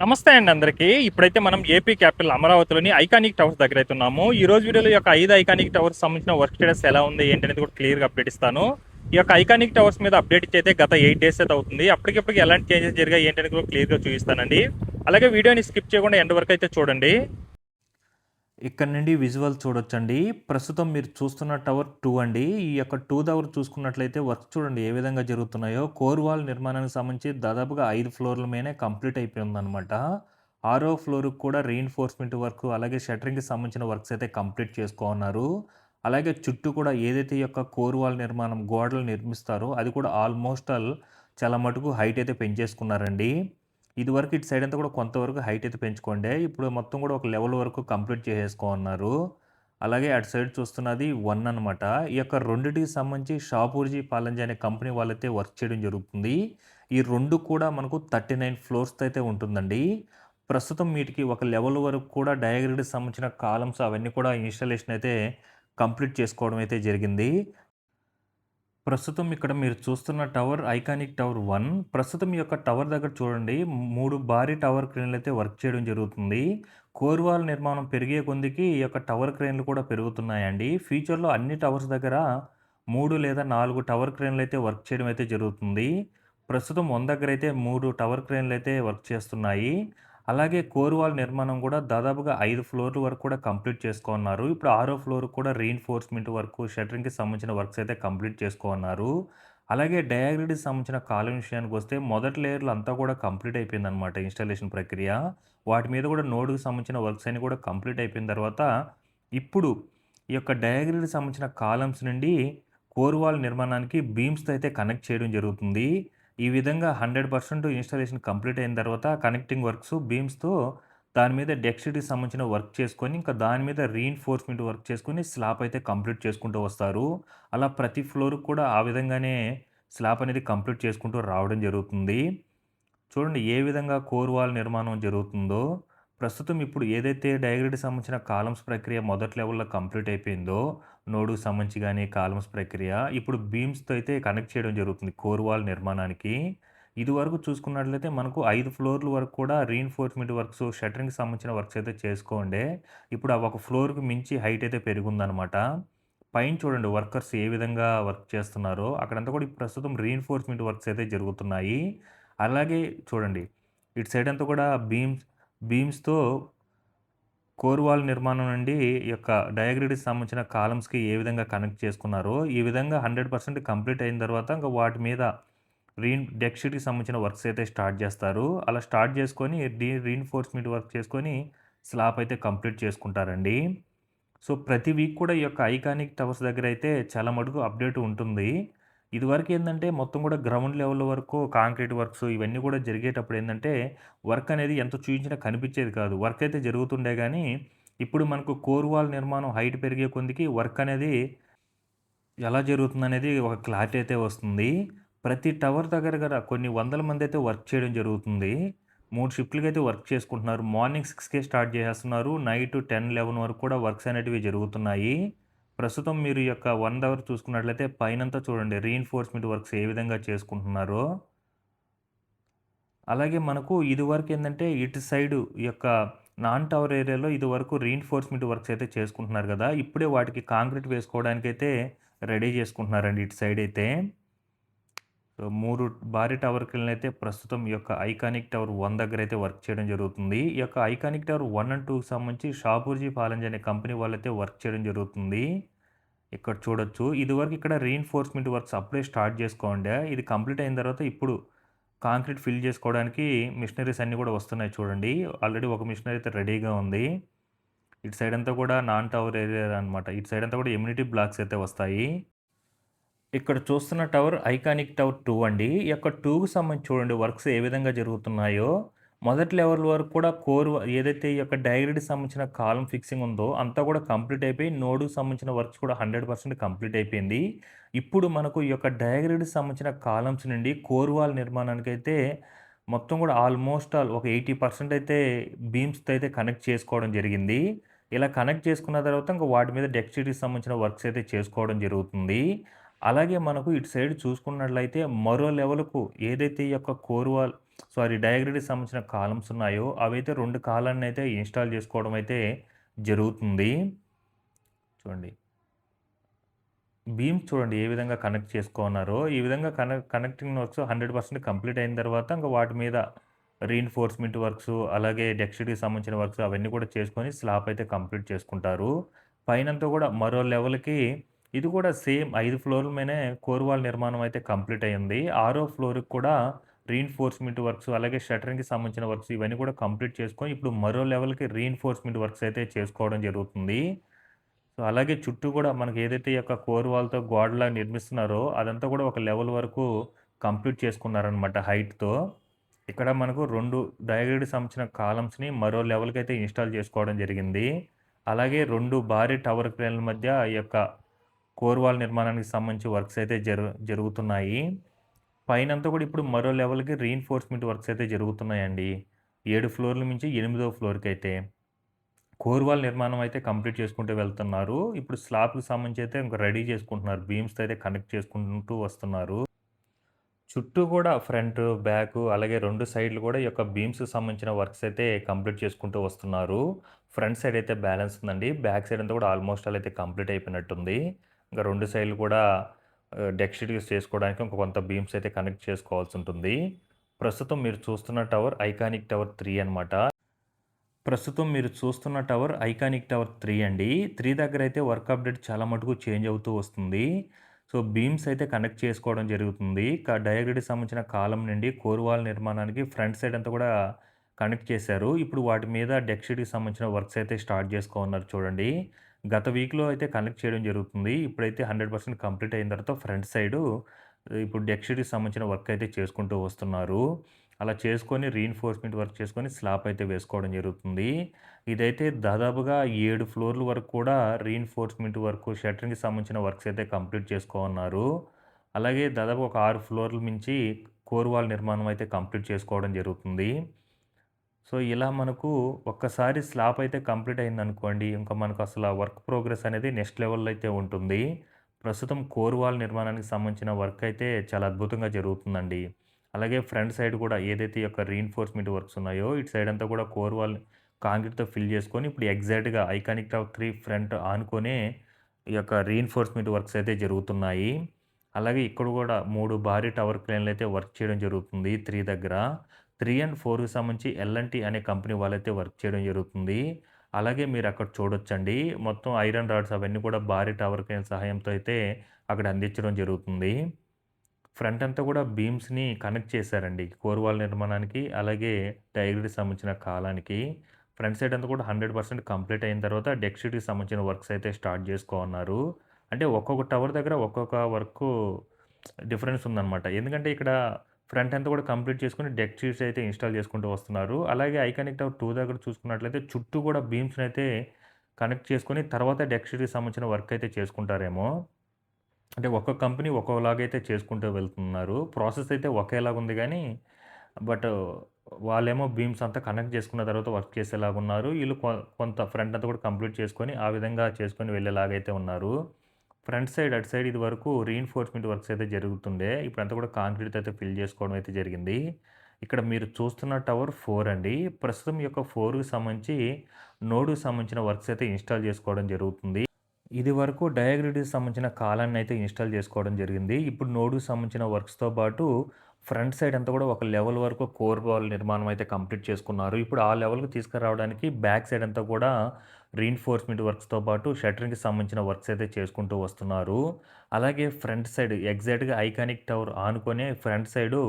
నమస్తే అండి అందరికీ. ఇప్పుడైతే మనం ఏపీ క్యాపిటల్ అమరావతిలోని ఐకానిక్ టవర్స్ దగ్గర అయితే ఉన్నాము. ఈ రోజు వీడియోలో ఈ యొక్క 5 ఐకానిక్ టవర్స్ సంబంధించిన వర్క్ స్టేటస్ ఎలా ఉంది ఏంటి అనేది కూడా క్లియర్‌గా అప్డేట్ ఇస్తాను. ఈ యొక్క ఐకానిక్ టవర్స్ మీద అప్డేట్ ఇచ్చి అయితే గత 8 డేస్ అయితే అవుతుంది. అప్పటికిప్పటికి ఎలాంటి చేంజెస్ జరిగాయి ఏంటి అనేది కూడా క్లియర్‌గా చూపిస్తానండి. అలాగే వీడియోని స్కిప్ చేయకుండా ఎండ్ వరకు అయితే చూడండి. ఇక్కడ నుండి విజువల్ చూడొచ్చండి. ప్రస్తుతం మీరు చూస్తున్న టవర్ 2 అండి. ఈ యొక్క 2 టవర్ చూసుకున్నట్లయితే వర్క్ చూడండి ఏ విధంగా జరుగుతున్నాయో. కోర్ వాల్ నిర్మాణానికి సంబంధించి దాదాపుగా 5 ఫ్లోర్ల మీదనే కంప్లీట్ అయిపోయి ఉందన్నమాట. 6వ ఫ్లోర్‌కి కూడా రీఇన్ఫోర్స్‌మెంట్ వర్క్ అలాగే షట్టరింగ్‌కి సంబంధించిన వర్క్స్ అయితే కంప్లీట్ చేసుకోనున్నారు. అలాగే చుట్టూ కూడా ఏదైతే ఈ యొక్క కోర్ వాల్ నిర్మాణం గోడలు నిర్మిస్తారో అది కూడా ఆల్మోస్ట్ ఆల్ చాలా మటుకు హైట్ అయితే పెంచేసుకున్నారండి. ఇదివరకు ఇటు సైడ్ అంతా కూడా కొంతవరకు హైట్ అయితే పెంచుకోండే. ఇప్పుడు మొత్తం కూడా ఒక లెవెల్ వరకు కంప్లీట్ చేసేసుకోమన్నారు. అలాగే అటు సైడ్ చూస్తున్నది 1 అనమాట. ఈ యొక్క రెండిటికి సంబంధించి షాపూర్జీ పాలంజీ అనే కంపెనీ వాళ్ళైతే వర్క్ చేయడం జరుగుతుంది. ఈ 2 కూడా మనకు 39 ఫ్లోర్స్‌తో అయితే ఉంటుందండి. ప్రస్తుతం వీటికి ఒక లెవెల్ వరకు కూడా డయాగ్రిడ్‌కి సంబంధించిన కాలమ్స్ అవన్నీ కూడా ఇన్‌స్టాలేషన్ అయితే కంప్లీట్ చేసుకోవడం అయితే జరిగింది. ప్రస్తుతం ఇక్కడ మీరు చూస్తున్న టవర్ ఐకానిక్ టవర్ 1. ప్రస్తుతం ఈ యొక్క టవర్ దగ్గర చూడండి 3 భారీ టవర్ క్రేన్‌లయితే వర్క్ చేయడం జరుగుతుంది. కోర్ వాల్ నిర్మాణం పెరిగే కొందికి ఈ యొక్క టవర్ క్రేన్‌లు కూడా పెరుగుతున్నాయండి. ఫ్యూచర్‌లో అన్ని టవర్స్ దగ్గర 3 లేదా 4 టవర్ క్రేన్‌లయితే వర్క్ చేయడం అయితే జరుగుతుంది. ప్రస్తుతం 1 దగ్గరైతే 3 టవర్ క్రేన్‌లయితే వర్క్ చేస్తున్నాయి. అలాగే కోర్ వాల్ నిర్మాణం కూడా దాదాపుగా 5 ఫ్లోర్‌ల వరకు కూడా కంప్లీట్ చేసుకోనున్నారు. ఇప్పుడు 6వ ఫ్లోర్‌కి కూడా రీఇన్ఫోర్స్‌మెంట్ వర్క్, షట్టరింగ్‌కి సంబంధించిన వర్క్స్ అయితే కంప్లీట్ చేసుకోనున్నారు. అలాగే డయాగ్రిడ్‌కి సంబంధించిన కాలమ్ విషయానికొస్తే మొదటి లేయర్‌లో అంతా కూడా కంప్లీట్ అయిపోయిందనమాట ఇన్‌స్టాలేషన్ ప్రక్రియ. వాటి మీద కూడా నోడ్‌కి సంబంధించిన వర్క్స్ అన్నీ కూడా కంప్లీట్ అయిపోయిన తర్వాత ఇప్పుడు ఈ యొక్క డయాగ్రిడ్‌కి సంబంధించిన కాలమ్స్ నుండి కోర్ వాల్ నిర్మాణానికి బీమ్స్‌తో అయితే కనెక్ట్ చేయడం జరుగుతుంది. ఈ విధంగా 100% ఇన్‌స్టాలేషన్ కంప్లీట్ అయిన తర్వాత కనెక్టింగ్ వర్క్స్ బీమ్స్‌తో దాని మీద డెక్స్‌కి సంబంధించిన వర్క్ చేసుకొని, ఇంకా దాని మీద రీఇన్ఫోర్స్‌మెంట్ వర్క్ చేసుకొని స్లాబ్ అయితే కంప్లీట్ చేసుకుంటూ వస్తారు. అలా ప్రతి ఫ్లోర్‌కి కూడా ఆ విధంగానే స్లాబ్ అనేది కంప్లీట్ చేసుకుంటూ రావడం జరుగుతుంది. చూడండి ఏ విధంగా కోర్ వాల్ నిర్మాణం జరుగుతుందో. ప్రస్తుతం ఇప్పుడు ఏదైతే డయాగ్రిడ్‌కి సంబంధించిన కాలమ్స్ ప్రక్రియ మొదటి లెవెల్‌లో కంప్లీట్ అయిపోయిందో, నోడ్‌కి సంబంధించి గాని కాలమ్స్ ప్రక్రియ, ఇప్పుడు బీమ్స్‌తో అయితే కనెక్ట్ చేయడం జరుగుతుంది కోర్ వాల్ నిర్మాణానికి. ఇదివరకు చూసుకున్నట్లయితే మనకు 5 ఫ్లోర్‌ల వరకు కూడా రీఇన్ఫోర్స్‌మెంట్ వర్క్స్, షట్టరింగ్‌కి సంబంధించిన వర్క్స్ అయితే చేసుకోండే. ఇప్పుడు ఆ ఒక ఫ్లోర్‌కి మించి హైట్ అయితే పెరిగుందనమాట. పైన చూడండి వర్కర్స్ ఏ విధంగా వర్క్ చేస్తున్నారో, అక్కడంతా కూడా ఇప్పుడు ప్రస్తుతం రీఇన్ఫోర్స్‌మెంట్ వర్క్స్ అయితే జరుగుతున్నాయి. అలాగే చూడండి, ఇటు సైడ్ అంతా కూడా బీమ్స్‌తో కోర్ వాల్ నిర్మాణం నుండి ఈ యొక్క డయాగ్రిడ్‌కి సంబంధించిన కాలమ్స్‌కి ఏ విధంగా కనెక్ట్ చేసుకున్నారో, ఈ విధంగా 100% కంప్లీట్ అయిన తర్వాత ఇంక వాటి మీద డెక్ షీట్‌కి సంబంధించిన వర్క్స్ అయితే స్టార్ట్ చేస్తారు. అలా స్టార్ట్ చేసుకొని రీఇన్ఫోర్స్‌మెంట్ వర్క్ చేసుకొని స్లాబ్ అయితే కంప్లీట్ చేసుకుంటారండి. సో, ప్రతి వీక్ కూడా ఈ యొక్క ఐకానిక్ టవర్స్ దగ్గరైతే చాలా మటుకు అప్డేట్ ఉంటుంది. ఇదివరకేందంటే మొత్తం కూడా గ్రౌండ్ లెవెల్ వరకు కాంక్రీట్ వర్క్స్ ఇవన్నీ కూడా జరిగేటప్పుడు ఏందంటే, వర్క్ అనేది ఎంత చూయించినా కనిపించేది కాదు. వర్క్ అయితే జరుగుతుండే గానీ, ఇప్పుడు మనకు కోర్ వాల్ నిర్మాణం హైట్ పెరిగే కొందికి వర్క్ అనేది ఎలా జరుగుతుందనేది ఒక క్లారిటీ అయితే వస్తుంది. ప్రతి టవర్ దగ్గర గల కొన్ని వందల మందైతే వర్క్ చేయడం జరుగుతుంది. 3 షిఫ్ట్‌లకైతే వర్క్ చేసుకుంటున్నారు. మార్నింగ్ 6కే స్టార్ట్ చేసేస్తున్నారు. నైట్ 10, 11 వరకు కూడా వర్క్స్ అనేటివి జరుగుతున్నాయి. ప్రస్తుతం మీరు ఈ యొక్క 1 టవర్ చూసుకున్నట్లయితే పైనంతా చూడండి రీఇన్ఫోర్స్‌మెంట్ వర్క్స్ ఏ విధంగా చేసుకుంటున్నారో. అలాగే మనకు ఇదివరకేందంటే ఇటు సైడు ఈ యొక్క నాన్ టవర్ ఏరియాలో ఇదివరకు రీఇన్ఫోర్స్‌మెంట్ వర్క్స్ అయితే చేసుకుంటున్నారు గదా! ఇప్పుడే వాటికి కాంక్రీట్ వేసుకోవడానికైతే రెడీ చేసుకుంటున్నారండి ఇటు సైడయితే. సో, 3 భారీ టవర్ క్రేన్‌లయితే ప్రస్తుతం ఈ యొక్క ఐకానిక్ టవర్ 1 దగ్గరైతే వర్క్ చేయడం జరుగుతుంది. ఈ యొక్క ఐకానిక్ టవర్ 1 అండ్ 2కి సంబంధించి షాపూర్జీ పాలంజీ అనే కంపెనీ వాళ్ళైతే వర్క్ చేయడం జరుగుతుంది. ఇక్కడ చూడొచ్చు. ఇదివరకు ఇక్కడ రీఇన్ఫోర్స్‌మెంట్ వర్క్స్ అప్పుడే స్టార్ట్ చేసుకోండే. ఇది కంప్లీట్ అయిన తర్వాత ఇప్పుడు కాంక్రీట్ ఫిల్ చేసుకోవడానికి మిషనరీస్ అన్నీ కూడా వస్తున్నాయి చూడండి. ఆల్రెడీ ఒక మిషనరీ అయితే రెడీగా ఉంది. ఇటు సైడ్ అంతా కూడా నాన్ టవర్ ఏరియా అనమాట. ఇటు సైడ్ అంతా కూడా ఎమ్యూనిటీ బ్లాక్స్ అయితే వస్తాయి. ఇక్కడ చూస్తున్న టవర్ ఐకానిక్ టవర్ 2 అండి. ఈ యొక్క 2కి సంబంధించి చూడండి వర్క్స్ ఏ విధంగా జరుగుతున్నాయో. మొదటి లెవెల్ వరకు కూడా ఏదైతే ఈ యొక్క డయాగ్రిడ్‌కి సంబంధించిన కాలమ్ ఫిక్సింగ్ ఉందో అంతా కూడా కంప్లీట్ అయిపోయి నోడ్‌కి సంబంధించిన వర్క్స్ కూడా 100% కంప్లీట్ అయిపోయింది. ఇప్పుడు మనకు ఈ యొక్క డయాగ్రిడ్‌కి సంబంధించిన కాలమ్స్ నుండి కోర్ వాల్ నిర్మాణానికైతే మొత్తం కూడా ఆల్మోస్ట్ ఆల్ ఒక 80% అయితే బీమ్స్‌తో అయితే కనెక్ట్ చేసుకోవడం జరిగింది. ఇలా కనెక్ట్ చేసుకున్న తర్వాత ఇంక వాటి మీద డెక్ షీట్‌కి సంబంధించిన వర్క్స్ అయితే చేసుకోవడం జరుగుతుంది. అలాగే మనకు ఇటు సైడ్ చూసుకున్నట్లయితే మరో లెవెల్‌కు ఏదైతే ఈ యొక్క కోర్ వాల్ సారీ డయాగ్రిడ్కి సంబంధించిన కాలమ్స్ ఉన్నాయో అవైతే 2 కాలాన్ని అయితే ఇన్‌స్టాల్ చేసుకోవడం అయితే జరుగుతుంది. చూడండి. బీమ్స్ చూడండి ఏ విధంగా కనెక్ట్ చేసుకోన్నారో, ఈ విధంగా కనెక్టింగ్ వర్క్స్ 100% కంప్లీట్ అయిన తర్వాత ఇంక వాటి మీద రీఇన్ఫోర్స్‌మెంట్ వర్క్స్, అలాగే డెక్స్‌కి సంబంధించిన వర్క్స్ అవన్నీ కూడా చేసుకొని స్లాబ్ అయితే కంప్లీట్ చేసుకుంటారు. పైనంతా కూడా మరో లెవెల్‌కి ఇది కూడా సేమ్ 5 ఫ్లోర్ల మీనే కోర్ వాల్ నిర్మాణం అయితే కంప్లీట్ అయింది. ఆరో ఫ్లోర్‌కి కూడా రీఇన్ఫోర్స్‌మెంట్ వర్క్స్, అలాగే షట్టరింగ్‌కి సంబంధించిన వర్క్స్ ఇవన్నీ కూడా కంప్లీట్ చేసుకొని ఇప్పుడు మరో లెవెల్‌కి రీఇన్ఫోర్స్‌మెంట్ వర్క్స్ అయితే చేసుకోవడం జరుగుతుంది. సో, అలాగే చుట్టూ గూడా మనకి ఏదైతే ఈ యొక్క కోర్ వాల్‌తో గోడలాగా నిర్మిస్తున్నారో, అదంతా కూడా ఒక లెవెల్ వరకు కంప్లీట్ చేసుకున్నారనమాట హైట్‌తో. ఇక్కడ మనకు 2 డయాగ్రిడ్‌కి సంబంధించిన కాలమ్స్‌ని మరో లెవెల్‌కైతే ఇన్‌స్టాల్ చేసుకోవడం జరిగింది. అలాగే 2 భారీ టవర్ క్రేన్ల మధ్య ఈ యొక్క కోర్ వాల్ నిర్మాణానికి సంబంధించి వర్క్స్ అయితే జరుగుతున్నాయి. పైనంతా కూడా ఇప్పుడు మరో లెవెల్‌కి రీఇన్ఫోర్స్‌మెంట్ వర్క్స్ అయితే జరుగుతున్నాయండి. 7 ఫ్లోర్‌ల నుంచి ఎనిమిదో ఫ్లోర్‌కైతే. కోర్ వాల్ నిర్మాణం అయితే కంప్లీట్ చేసుకుంటూ వెళ్తున్నారు. ఇప్పుడు స్లాబ్‌కి సంబంధించి అయితే ఇంక రెడీ చేసుకుంటున్నారు. బీమ్స్‌తో అయితే కనెక్ట్ చేసుకుంటూ వస్తున్నారు. చుట్టూ కూడా ఫ్రంట్, బ్యాక్ అలాగే 2 సైడ్‌లు కూడా ఈ యొక్క బీమ్స్‌కి సంబంధించిన వర్క్స్ అయితే కంప్లీట్ చేసుకుంటూ వస్తున్నారు. ఫ్రంట్ సైడ్ అయితే బ్యాలెన్స్ ఉందండి. బ్యాక్ సైడ్ అంతా కూడా ఆల్మోస్ట్ ఆల్ అయితే కంప్లీట్ అయిపోయినట్టుంది. ఇంకా 2 సైడ్‌లు కూడా డెక్ షీట్ యూజ్ చేసుకోవడానికి ఇంక కొంత బీమ్స్ అయితే కనెక్ట్ చేసుకోవాల్సి ఉంటుంది. ప్రస్తుతం మీరు చూస్తున్న టవర్ ఐకానిక్ టవర్ 3 అనమాట. ప్రస్తుతం మీరు చూస్తున్న టవర్ ఐకానిక్ టవర్ 3 అండి. 3 దగ్గరైతే వర్క్ అప్డేట్ చాలా మటుకు చేంజ్ అవుతూ వస్తుంది. సో, బీమ్స్ అయితే కనెక్ట్ చేసుకోవడం జరుగుతుంది. డయాగ్రిడ్‌కి సంబంధించిన కాలమ్ నుండి కోర్ వాల్ నిర్మాణానికి ఫ్రంట్ సైడ్ అంతా కూడా కనెక్ట్ చేశారు. ఇప్పుడు వాటి మీద డెక్ షీట్‌కి సంబంధించిన వర్క్స్ అయితే స్టార్ట్ చేసుకోనున్నారు చూడండి. గత వీక్‌లో అయితే కనెక్ట్ చేయడం జరుగుతుంది. ఇప్పుడైతే 100% కంప్లీట్ అయిన తర్వాత ఫ్రంట్ సైడు ఇప్పుడు డెక్ షీట్‌కి సంబంధించిన వర్క్ అయితే చేసుకుంటూ వస్తున్నారు. అలా చేసుకొని రీఇన్ఫోర్స్‌మెంట్ వర్క్ చేసుకొని స్లాబ్ అయితే వేసుకోవడం జరుగుతుంది. ఇదైతే దాదాపుగా 7 ఫ్లోర్‌ల వరకు కూడా రీఇన్ఫోర్స్‌మెంట్ వర్క్, షట్టరింగ్‌కి సంబంధించిన వర్క్స్ అయితే కంప్లీట్ చేసుకోనున్నారు. అలాగే దాదాపు ఒక 6 ఫ్లోర్‌ల మించి కోర్ వాల్ నిర్మాణం అయితే కంప్లీట్ చేసుకోవడం జరుగుతుంది. సో, ఇలా మనకు ఒక్కసారి స్లాబ్ అయితే కంప్లీట్ అయిందనుకోండి, ఇంకా మనకు అసల వర్క్ ప్రోగ్రెస్ అనేది నెక్స్ట్ లెవెల్‌లో అయితే ఉంటుంది. ప్రస్తుతం కోర్ వాల్ నిర్మాణానికి సంబంధించిన వర్క్ అయితే చాలా అద్భుతంగా జరుగుతుందండి. అలాగే ఫ్రంట్ సైడ్ కూడా ఏదైతే ఈ యొక్క రీఇన్ఫోర్స్‌మెంట్ వర్క్స్ ఉన్నాయో, ఇటు సైడ్ అంతా కూడా కోర్ వాల్ కాంక్రీట్‌తో ఫిల్ చేసుకొని ఇప్పుడు ఎగ్జాక్ట్‌గా ఐకానిక్ టవర్ 3 ఫ్రంట్ ఆనుకునే ఈ యొక్క రీఇన్ఫోర్స్‌మెంట్ వర్క్స్ అయితే జరుగుతున్నాయి. అలాగే ఇక్కడ కూడా 3 భారీ టవర్ క్రేన్‌లు అయితే వర్క్ చేయడం జరుగుతుంది 3 దగ్గర. 3 అండ్ 4కి సంబంధించి ఎల్&టీ అనే కంపెనీ వాళ్ళైతే వర్క్ చేయడం జరుగుతుంది. అలాగే మీరు అక్కడ చూడొచ్చండి. మొత్తం ఐరన్ రాడ్స్ అవన్నీ కూడా భారీ టవర్ క్రేన్ సహాయంతో అయితే అక్కడ అందించడం జరుగుతుంది. ఫ్రంట్ అంతా కూడా బీమ్స్‌ని కనెక్ట్ చేశారండి. కోర్ వాల్ నిర్మాణానికి, అలాగే డయాగ్రిడ్‌కి సంబంధించిన కాలానికి. ఫ్రంట్ సైడ్ అంతా కూడా 100% కంప్లీట్ అయిన తర్వాత డెక్ షీట్‌కి సంబంధించిన వర్క్స్ అయితే స్టార్ట్ చేసుకోనున్నారు. అంటే ఒక్కొక్క టవర్ దగ్గర ఒక్కొక్క వర్కు డిఫరెన్స్ ఉందనమాట. ఎందుకంటే ఇక్కడ ఫ్రంట్ అంతా కూడా కంప్లీట్ చేసుకొని డెక్ షీట్స్ అయితే ఇన్‌స్టాల్ చేసుకుంటూ వస్తున్నారు. అలాగే ఐకానిక్ టవర్ 2 దగ్గర చూసుకున్నట్లయితే చుట్టూ కూడా బీమ్స్‌నైతే కనెక్ట్ చేసుకొని తర్వాత డెక్ షీట్‌కి సంబంధించిన వర్క్ అయితే చేసుకుంటారేమో. అంటే ఒక్కొక్క కంపెనీ ఒక్కోలాగైతే చేసుకుంటూ వెళ్తున్నారు. ప్రాసెస్ అయితే ఒకేలాగుంది గానీ, బట్ వాళ్ళేమో బీమ్స్ అంతా కనెక్ట్ చేసుకున్న తర్వాత వర్క్ చేసేలాగున్నారు. ఈళ్ళు కొంత ఫ్రంట్ అంతా కూడా కంప్లీట్ చేసుకొని, ఆ విధంగా చేసుకొని వెళ్ళేలాగైతే ఉన్నారు. ఫ్రంట్ సైడ్, అటు సైడ్ ఇదివరకు రీఇన్ఫోర్స్‌మెంట్ వర్క్స్ అయితే జరుగుతుండే. ఇప్పుడంతా కూడా కాంక్రీట్‌తో అయితే ఫిల్ చేసుకోవడం అయితే జరిగింది. ఇక్కడ మీరు చూస్తున్న టవర్ 4 అండి. ప్రస్తుతం ఈ యొక్క 4కి సంబంధించి నోడ్‌కి సంబంధించిన వర్క్స్ అయితే ఇన్‌స్టాల్ చేసుకోవడం జరుగుతుంది. ఇది వరకు డయాగ్రిడ్‌కి సంబంధించిన కాలాన్ని అయితే ఇన్‌స్టాల్ చేసుకోవడం జరిగింది. ఇప్పుడు నోడ్‌కి సంబంధించిన వర్క్స్‌తో పాటు ఫ్రంట్ సైడ్ అంతా కూడా ఒక లెవెల్ వరకు కోర్ వాల్ నిర్మాణం అయితే కంప్లీట్ చేసుకున్నారు. ఇప్పుడు ఆ లెవెల్‌కి తీసుకురావడానికి బ్యాక్ సైడ్ అంతా కూడా రీఇన్ఫోర్స్‌మెంట్ వర్క్స్‌తో పాటు షట్టరింగ్‌కి సంబంధించిన వర్క్స్ అయితే చేసుకుంటూ వస్తున్నారు. అలాగే ఫ్రంట్ సైడ్ ఎగ్జాక్ట్‌గా ఐకానిక్ టవర్ ఆనుకునే ఫ్రంట్ సైడు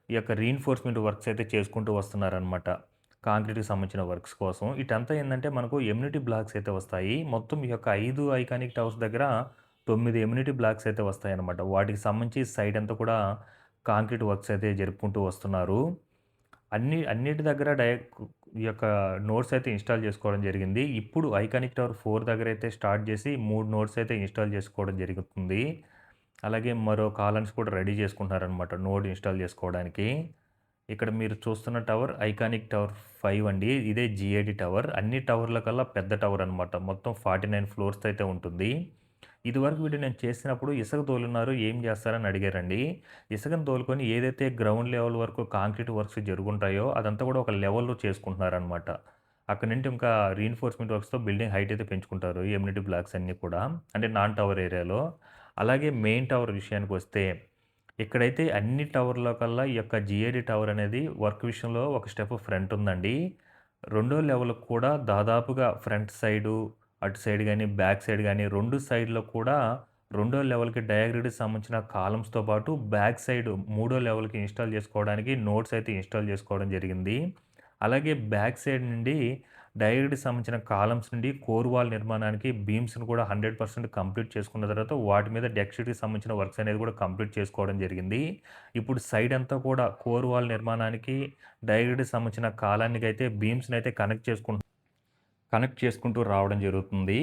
ఈ యొక్క రీఇన్ఫోర్స్‌మెంట్ వర్క్స్ అయితే చేసుకుంటూ వస్తున్నారనమాట. కాంక్రీట్‌కి సంబంధించిన వర్క్స్ కోసం. ఇటంతా ఏందంటే మనకు ఎమ్యూనిటీ బ్లాక్స్ అయితే వస్తాయి. మొత్తం ఈ యొక్క 5 ఐకానిక్ టవర్స్ దగ్గర 9 ఎమ్యూనిటీ బ్లాక్స్ అయితే వస్తాయన్నమాట. వాటికి సంబంధించి సైడ్ అంతా కూడా కాంక్రీట్ వర్క్స్ అయితే జరుపుకుంటూ వస్తున్నారు. అన్నిటి దగ్గర ఈ యొక్క నోడ్స్ అయితే ఇన్‌స్టాల్ చేసుకోవడం జరిగింది. ఇప్పుడు ఐకానిక్ టవర్ 4 దగ్గర అయితే స్టార్ట్ చేసి 3 నోడ్స్ అయితే ఇన్‌స్టాల్ చేసుకోవడం జరుగుతుంది. అలాగే మరో కాలమ్స్ కూడా రెడీ చేసుకుంటున్నారనమాట నోడ్ ఇన్‌స్టాల్ చేసుకోవడానికి. ఇక్కడ మీరు చూస్తున్న టవర్ ఐకానిక్ టవర్ 5 అండి. ఇదే జీఏడీ టవర్. అన్ని టవర్ల కల్లా పెద్ద టవర్ అనమాట. మొత్తం 49 ఫ్లోర్స్‌తో అయితే ఉంటుంది. ఇదివరకు వీడియో నేను చేసినప్పుడు ఇసుక తోలున్నారు ఏం చేస్తారని అడిగారండి. ఇసుకను తోలుకొని ఏదైతే గ్రౌండ్ లెవెల్ వరకు కాంక్రీట్ వర్క్స్ జరుగుంటాయో అదంతా కూడా ఒక లెవెల్‌లో చేసుకుంటున్నారనమాట. అక్కడి నుండి ఇంకా రీఇన్ఫోర్స్‌మెంట్ వర్క్స్‌తో బిల్డింగ్ హైట్ అయితే పెంచుకుంటారు. ఎమ్యూనిటీ బ్లాక్స్ అన్నీ కూడా. అంటే నాన్ టవర్ ఏరియాలో. అలాగే మెయిన్ టవర్ విషయానికొస్తే ఇక్కడైతే అన్ని టవర్‌లో కల్లా ఈ యొక్క జీఏడీ టవర్ అనేది వర్క్ విషయంలో ఒక స్టెప్ ఫ్రంట్ ఉందండి. రెండో లెవెల్‌కి కూడా దాదాపుగా ఫ్రంట్ సైడు, అటు సైడ్ గాని, బ్యాక్ సైడ్ గాని 2 సైడ్‌లో కూడా రెండో లెవెల్‌కి డయాగ్రిడ్‌కి సంబంధించిన కాలమ్స్‌తో పాటు బ్యాక్ సైడ్ మూడో లెవెల్‌కి ఇన్‌స్టాల్ చేసుకోవడానికి నోడ్స్ అయితే ఇన్‌స్టాల్ చేసుకోవడం జరిగింది. అలాగే బ్యాక్ సైడ్ నుండి డయాగ్రిడ్‌కి సంబంధించిన కాలమ్స్ నుండి కోర్ వాల్ నిర్మాణానికి బీమ్స్‌ని కూడా 100% కంప్లీట్ చేసుకున్న తర్వాత వాటి మీద డెక్ షీట్‌కి సంబంధించిన వర్క్స్ అనేది కూడా కంప్లీట్ చేసుకోవడం జరిగింది. ఇప్పుడు సైడ్ అంతా కూడా కోర్ వాల్ నిర్మాణానికి డయాగ్రిడ్‌కి సంబంధించిన కాలానికైతే బీమ్స్‌నైతే కనెక్ట్ చేసుకుంటూ రావడం జరుగుతుంది.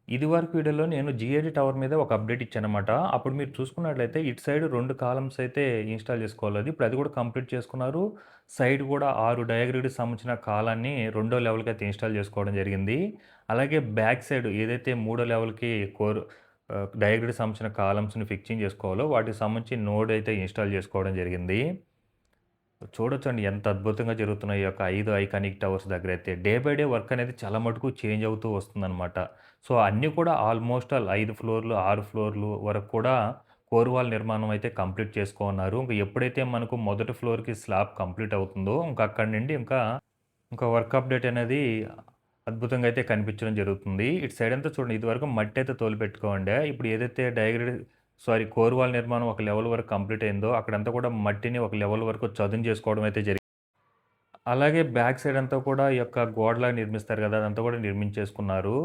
ఇదివరకు వీడియోలో నేను జీఏడీ టవర్ మీద ఒక అప్డేట్ ఇచ్చాననమాట. అప్పుడు మీరు చూసుకున్నట్లయితే ఇటు సైడ్ 2 కాలమ్స్ అయితే ఇన్‌స్టాల్ చేసుకోవాలి. ఇప్పుడు అది కూడా కంప్లీట్ చేసుకున్నారు. సైడ్ కూడా 6 డయాగ్రిడ్‌కి సంబంధించిన కాలాన్ని రెండో లెవెల్‌కి అయితే ఇన్‌స్టాల్ చేసుకోవడం జరిగింది. అలాగే బ్యాక్ సైడ్ ఏదైతే మూడో లెవెల్‌కి డయాగ్రిడ్‌కి సంబంధించిన కాలమ్స్‌ని ఫిక్సింగ్ చేసుకోవాలో వాటికి సంబంధించి నోడ్ అయితే ఇన్‌స్టాల్ చేసుకోవడం జరిగింది. చూడొచ్చండి ఎంత అద్భుతంగా జరుగుతున్నాయి ఈ యొక్క 5 ఐకానిక్ టవర్స్ దగ్గరైతే. డే బై డే వర్క్ అనేది చాలా మటుకు చేంజ్ అవుతూ వస్తుందనమాట. సో, అన్నీ కూడా ఆల్మోస్ట్ ఆల్ 5 ఫ్లోర్‌లు, 6 ఫ్లోర్‌లు వరకు కూడా కోర్ వాల్ నిర్మాణం అయితే కంప్లీట్ చేసుకోన్నారు. ఇంక ఎప్పుడైతే మనకు మొదటి ఫ్లోర్‌కి స్లాబ్ కంప్లీట్ అవుతుందో, ఇంక అక్కడి నుండి ఇంకా వర్క్ అప్డేట్ అనేది అద్భుతంగా అయితే కనిపించడం జరుగుతుంది. ఇటు సైడ్ అంతా చూడండి ఇదివరకు మట్టి అయితే తోలిపెట్టుకోండే. ఇప్పుడు ఏదైతే కోర్ వాల్ నిర్మాణం ఒక లెవెల్ వరకు కంప్లీట్ అయిందో అక్కడంతా కూడా మట్టిని ఒక లెవెల్ వరకు చదును చేసుకోవడం అయితే అలాగే బ్యాక్ సైడ్ అంతా కూడా ఈ యొక్క గోడలాగా నిర్మిస్తారు కదా! అదంతా కూడా నిర్మించేసుకున్నారు.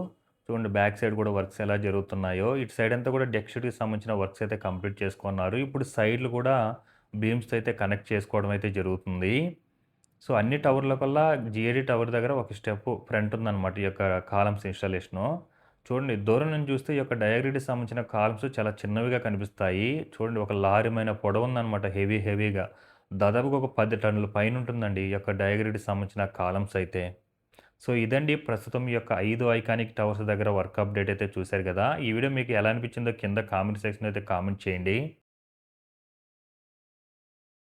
చూడండి బ్యాక్ సైడ్ కూడా వర్క్స్ ఎలా జరుగుతున్నాయో. ఇటు సైడ్ అంతా కూడా డెక్ షీట్‌కి సంబంధించిన వర్క్స్ అయితే కంప్లీట్ చేసుకున్నారు. ఇప్పుడు సైడ్‌లు కూడా బీమ్స్‌తో అయితే కనెక్ట్ చేసుకోవడం అయితే జరుగుతుంది. సో, అన్ని టవర్ల కల్లా జీఏడీ టవర్ దగ్గర ఒక స్టెప్ ఫ్రంట్ ఉందనమాట. ఈ యొక్క కాలమ్స్ ఇన్‌స్టాలేషను. చూడండి దూరం నుంచి చూస్తే ఈ యొక్క డయాగ్రిడ్‌కి సంబంధించిన కాలమ్స్ చాలా చిన్నవిగా కనిపిస్తాయి. చూడండి ఒక లారీమైన పొడవుందనమాట హెవీగా. దాదాపుగా ఒక 10 టన్నుల పైనుంటుందండి ఈ యొక్క డయాగ్రిడ్‌కి సంబంధించిన కాలమ్స్ అయితే. సో, ఇదండి ప్రస్తుతం ఈ యొక్క 5 ఐకానిక్ టవర్స్ దగ్గర వర్క్ అప్డేట్ అయితే చూశారు కదా! ఈ వీడియో మీకు ఎలా అనిపించిందో కింద కామెంట్ సెక్షన్‌లో అయితే కామెంట్ చేయండి.